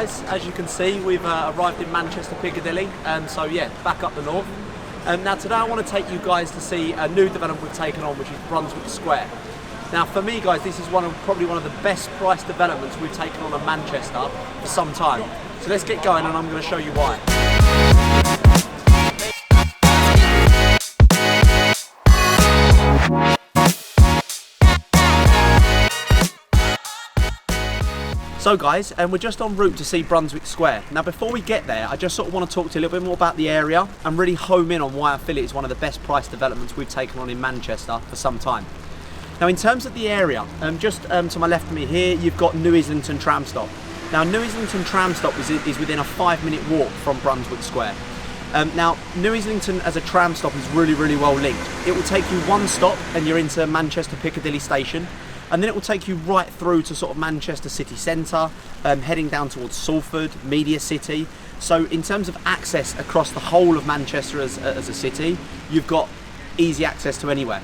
guys, as you can see, we've arrived in Manchester Piccadilly, so yeah, back up the north. Now today I want to take you guys to see a new development we've taken on, which is Brunswick Square. Now for me guys, this is probably one of the best price developments we've taken on in Manchester for some time. So let's get going and I'm going to show you why. So guys, we're just en route to see Brunswick Square. Now before we get there, I just sort of want to talk to you a little bit more about the area and really home in on why I feel it is one of the best price developments we've taken on in Manchester for some time. Now in terms of the area, just to my left of me here, you've got New Islington tram stop. Now New Islington tram stop is within a 5-minute walk from Brunswick Square. Now New Islington as a tram stop is really well linked. It will take you one stop and you're into Manchester Piccadilly Station. And then it will take you right through to sort of Manchester city centre, heading down towards Salford, Media City. So in terms of access across the whole of Manchester as a city, you've got easy access to anywhere.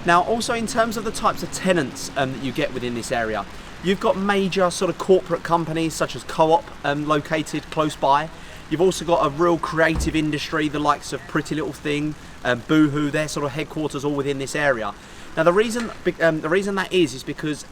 Now also in terms of the types of tenants that you get within this area, you've got major sort of corporate companies such as Co-op located close by. You've also got a real creative industry, the likes of Pretty Little Thing, Boohoo, their sort of headquarters all within this area. Now the reason that is because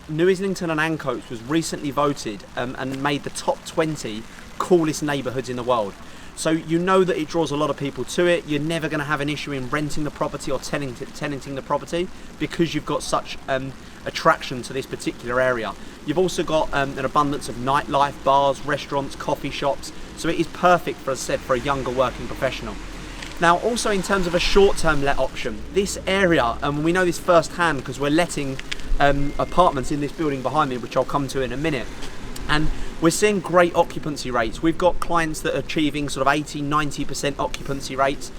New Islington and Outtakes was recently voted and made the top 20 coolest neighbourhoods in the world. So you know that it draws a lot of people to it. You're never going to have an issue in renting the property or tenanting the property because you've got such attraction to this particular area. You've also got an abundance of nightlife, bars, restaurants, coffee shops. So it is perfect, for, as I said, for a younger working professional. Now also in terms of a short-term let option, this area, and we know this firsthand because we're letting apartments in this building behind me, which I'll come to in a minute, and we're seeing great occupancy rates. We've got clients that are achieving sort of 80-90% occupancy rates,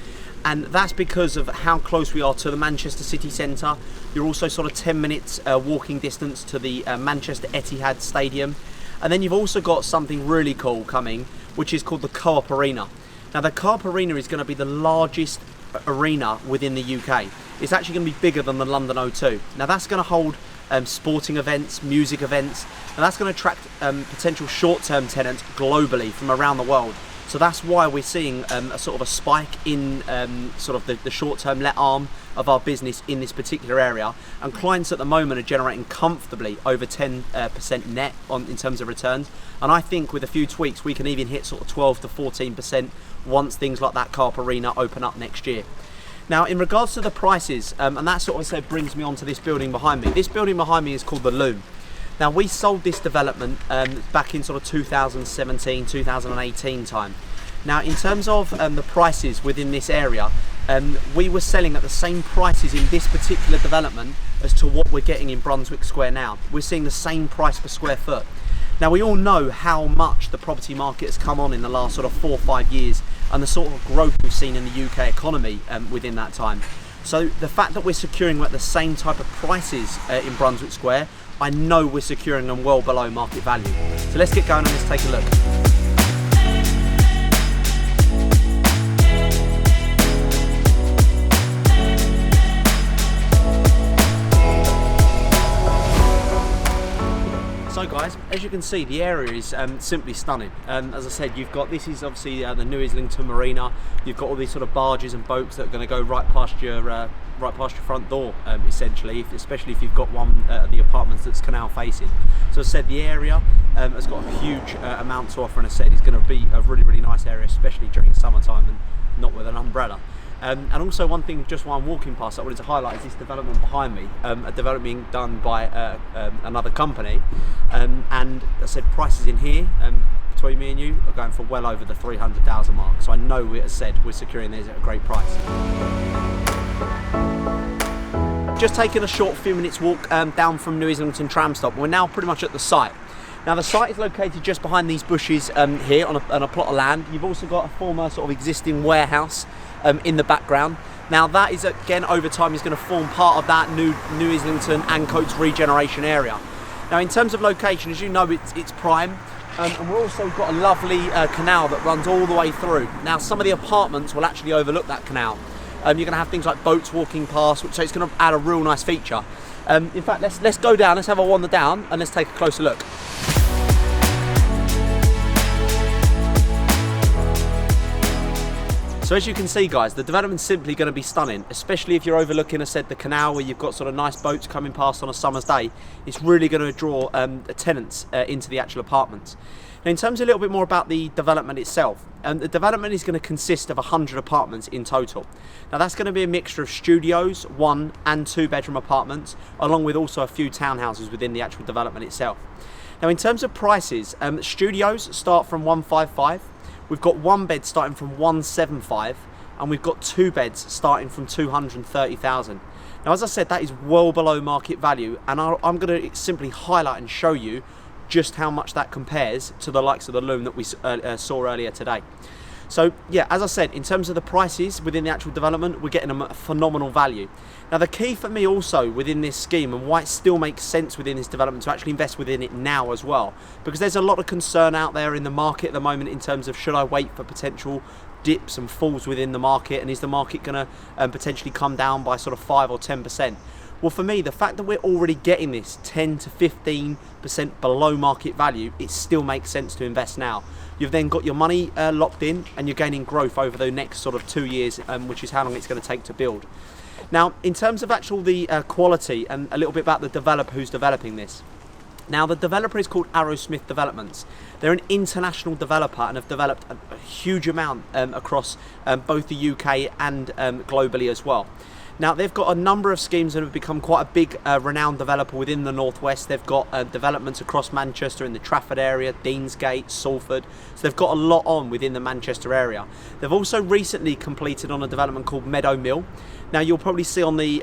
and that's because of how close we are to the Manchester city centre. You're also sort of 10 minutes walking distance to the Manchester Etihad Stadium, and then you've also got something really cool coming, which is called the Co-op Arena. Now the Co-op Arena is going to be the largest arena within the UK. It's actually going to be bigger than the London O2. Now that's going to hold sporting events, music events, and that's going to attract potential short-term tenants globally from around the world. So that's why we're seeing a sort of a spike in sort of the short-term let arm of our business in this particular area, and clients at the moment are generating comfortably over 10% net in terms of returns, and I think with a few tweaks we can even hit sort of 12 to 14% once things like that Co-op Arena open up next year. Now in regards to the prices, and that sort of brings me on to this building behind me. This building behind me is called the Loom. Now we sold this development back in sort of 2017, 2018 time. Now in terms of the prices within this area, we were selling at the same prices in this particular development as to what we're getting in Brunswick Square now. We're seeing the same price per square foot. Now we all know how much the property market has come on in the last sort of 4 or 5 years and the sort of growth we've seen in the UK economy within that time. So the fact that we're securing at the same type of prices in Brunswick Square, I know we're securing them well below market value. So let's get going and let's take a look. So guys, as you can see, the area is simply stunning. As I said, this is obviously the New Islington Marina. You've got all these sort of barges and boats that are going to go right past your front door, essentially, especially if you've got one of the apartments that's canal facing. So as I said, the area has got a huge amount to offer, and as I said, it's going to be a really nice area, especially during summertime and not with an umbrella. And also one thing, just while I'm walking past, I wanted to highlight is this development behind me, a development being done by another company, and as I said, prices in here between me and you are going for well over the 300,000 mark. So I know, as I said, we're securing these at a great price. Just taking a short few minutes walk down from New Islington tram stop. We're now pretty much at the site. Now the site is located just behind these bushes here on a plot of land. You've also got a former sort of existing warehouse in the background. Now that is, again, over time is going to form part of that new Islington and Outtakes regeneration area. Now in terms of location, as you know, it's prime, and we've also got a lovely canal that runs all the way through. Now some of the apartments will actually overlook that canal. You're going to have things like boats walking past, so it's going to add a real nice feature. In fact, let's go down, let's have a wander down, and let's take a closer look. So as you can see, guys, the development's simply going to be stunning, especially if you're overlooking, as I said, the canal where you've got sort of nice boats coming past on a summer's day. It's really going to draw tenants into the actual apartments. Now, in terms of a little bit more about the development itself, the development is going to consist of 100 apartments in total. Now, that's going to be a mixture of studios, 1 and 2 bedroom apartments, along with also a few townhouses within the actual development itself. Now, in terms of prices, studios start from 155. We've got 1 bed starting from 175, and we've got 2 beds starting from 230,000. Now, as I said, that is well below market value, and I'm going to simply highlight and show you just how much that compares to the likes of the loom that we saw earlier today. So yeah, as I said, in terms of the prices within the actual development, we're getting a phenomenal value. Now, the key for me also within this scheme, and why it still makes sense within this development to actually invest within it now as well, because there's a lot of concern out there in the market at the moment in terms of, should I wait for potential dips and falls within the market, and is the market going to potentially come down by sort of 5 or 10%? Well, for me, the fact that we're already getting this 10 to 15% below market value, it still makes sense to invest now. You've then got your money locked in, and you're gaining growth over the next sort of 2 years, which is how long it's going to take to build. Now, in terms of the quality and a little bit about the developer who's developing this. Now, the developer is called Arrowsmith Developments. They're an international developer and have developed a huge amount across both the UK and globally as well. Now, they've got a number of schemes and have become quite a big renowned developer within the Northwest. They've got developments across Manchester in the Trafford area, Deansgate, Salford. So they've got a lot on within the Manchester area. They've also recently completed on a development called Meadow Mill. Now, you'll probably see on the,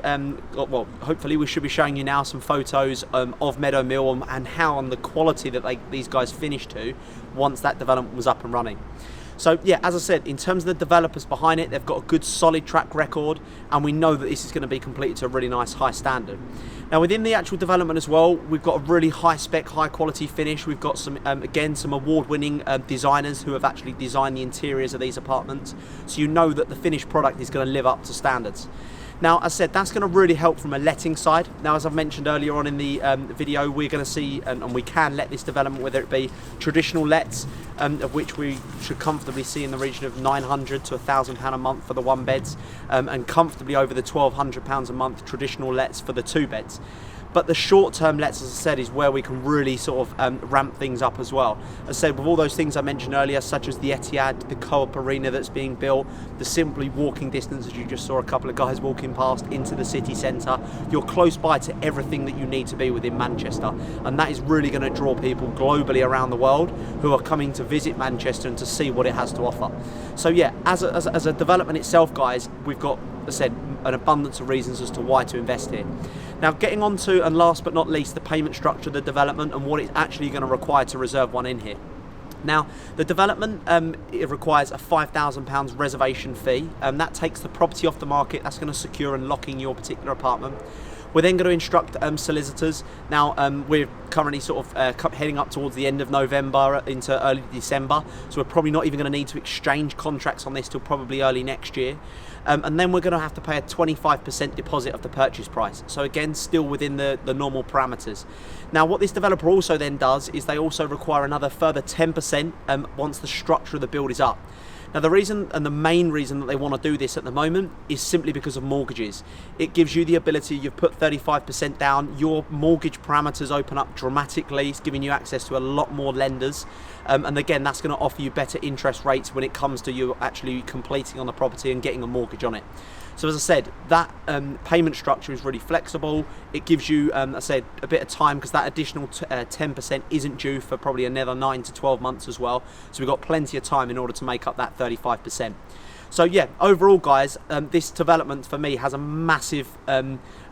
well, hopefully we should be showing you now some photos of Meadow Mill and how and the quality that these guys finished to once that development was up and running. So yeah, as I said, in terms of the developers behind it, they've got a good solid track record, and we know that this is going to be completed to a really nice high standard. Now, within the actual development as well, we've got a really high spec, high quality finish. We've got some, again, some award-winning designers who have actually designed the interiors of these apartments. So you know that the finished product is going to live up to standards. Now, as I said, that's going to really help from a letting side. Now, as I've mentioned earlier on in the video, we're going to see, and we can let this development, whether it be traditional lets, of which we should comfortably see in the region of £900 to £1,000 a month for the 1 beds, and comfortably over the £1,200 a month traditional lets for the 2 beds. But the short-term lets, as I said, is where we can really sort of ramp things up as well. As I said, with all those things I mentioned earlier, such as the Etihad, the Co-op Arena that's being built, the simply walking distance, as you just saw a couple of guys walking past, into the city centre, you're close by to everything that you need to be within Manchester. And that is really going to draw people globally around the world who are coming to visit Manchester and to see what it has to offer. So yeah, as a development itself, guys, we've got, as I said, an abundance of reasons as to why to invest here. Now, getting on to, and last but not least, the payment structure of the development and what it's actually going to require to reserve one in here. Now, the development, it requires a £5,000 reservation fee, and that takes the property off the market. That's going to secure and lock in your particular apartment. We're then going to instruct solicitors. Now, we're currently sort of heading up towards the end of November into early December, so we're probably not even going to need to exchange contracts on this till probably early next year. And then we're going to have to pay a 25% deposit of the purchase price. So again, still within the normal parameters. Now, what this developer also then does is they also require another further 10% once the structure of the build is up. Now, the reason and the main reason that they want to do this at the moment is simply because of mortgages. It gives you the ability, you've put 35% down, your mortgage parameters open up dramatically. It's giving you access to a lot more lenders. And again, that's going to offer you better interest rates when it comes to you actually completing on the property and getting a mortgage on it. So as I said, that payment structure is really flexible. It gives you, I said, a bit of time because that additional 10% isn't due for probably another 9 to 12 months as well. So we've got plenty of time in order to make up that 35%. So yeah, overall, guys, this development for me has a massive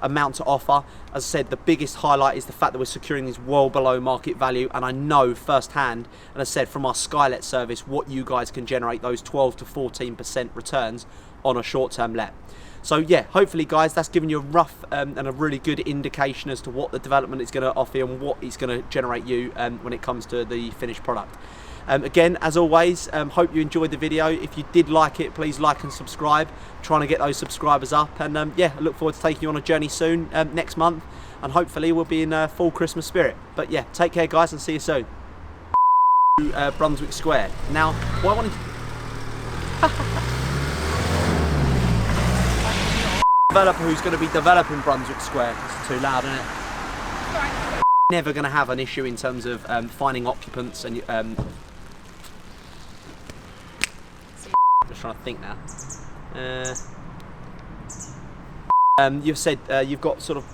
amount to offer. As I said, the biggest highlight is the fact that we're securing these well below market value, and I know firsthand, and as I said, from our Skylet service, what you guys can generate those 12 to 14% returns on a short-term let. So yeah, hopefully, guys, that's given you a rough and a really good indication as to what the development is going to offer and what it's going to generate you when it comes to the finished product. Again, as always, hope you enjoyed the video. If you did like it, please like and subscribe. Trying to get those subscribers up, and yeah, I look forward to taking you on a journey soon next month, and hopefully we'll be in full Christmas spirit. But yeah, take care, guys, and see you soon. Brunswick Square. Now, what I wanted to Developer who's going to be developing Brunswick Square. It's too loud, isn't it? Never going to have an issue in terms of finding occupants and just trying to think now. You've said you've got sort of